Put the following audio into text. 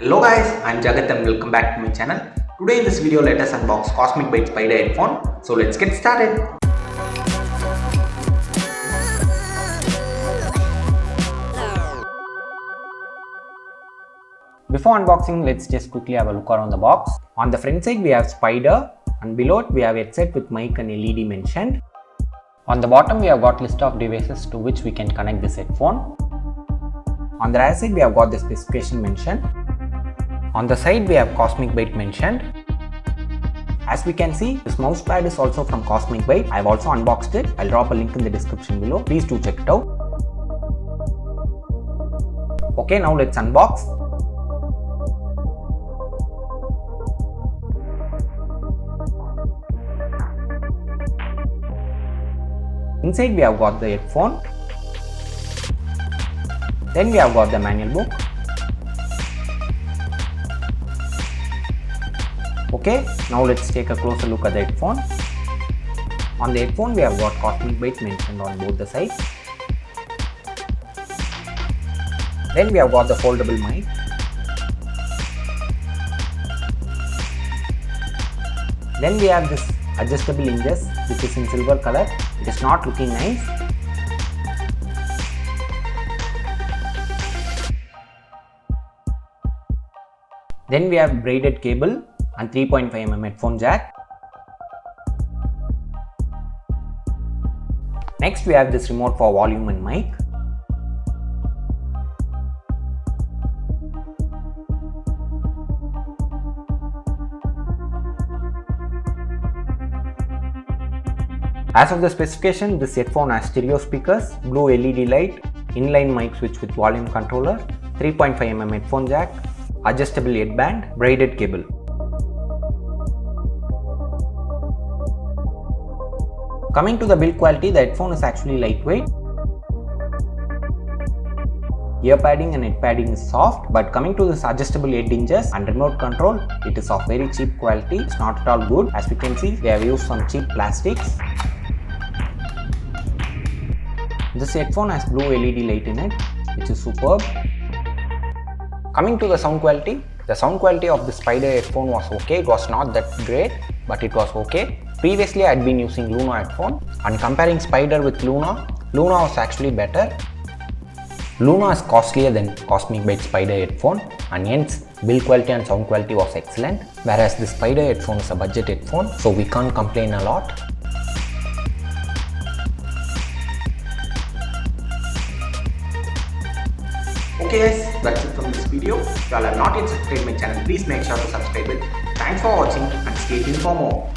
Hello guys, I'm Jagath and welcome back to my channel. Today in this video let us unbox CosmicByte Spider headphone. So let's get started. Before unboxing, let's just quickly have a look around the box. On the front side we have Spider and below it we have headset with mic and LED mentioned. On the bottom we have got list of devices to which we can connect this headphone. On the right side we have got the specification mentioned. On the side we have CosmicByte mentioned. As we can see, this mousepad is also from CosmicByte. I have also unboxed it. I'll drop a link in the description below. Please do check it out. Okay, now let's unbox. Inside we have got the headphone. Then we have got the manual book. Okay, now let's take a closer look at the headphone. On the headphone we have got CosmicByte mentioned on both the sides. Then we have got the foldable mic. Then we have this adjustable hinges which is in silver color. It is not looking nice. Then we have braided cable and 3.5mm headphone jack. Next we have this remote for volume and mic. As of the specification, this headphone has stereo speakers, blue LED light, inline mic switch with volume controller, 3.5mm headphone jack, adjustable headband, braided cable. Coming to the build quality, the headphone is actually lightweight. Ear padding and head padding is soft, but coming to this adjustable head hinges and remote control, it is of very cheap quality. It's not at all good. As we can see, they have used some cheap plastics. This headphone has blue LED light in it, which is superb. Coming to the sound quality, the sound quality of the Spider headphone was okay. It was not that great, but it was okay. Previously I had been using Luna headphone, and comparing Spider with Luna was actually better. Luna is costlier than CosmicByte Spider headphone, and hence build quality and sound quality was excellent, whereas the Spider headphone is a budget headphone, so we can't complain a lot. Okay guys, that's it from this video. If you all have not yet subscribed my channel, please make sure to subscribe it. Thanks for watching and stay tuned for more.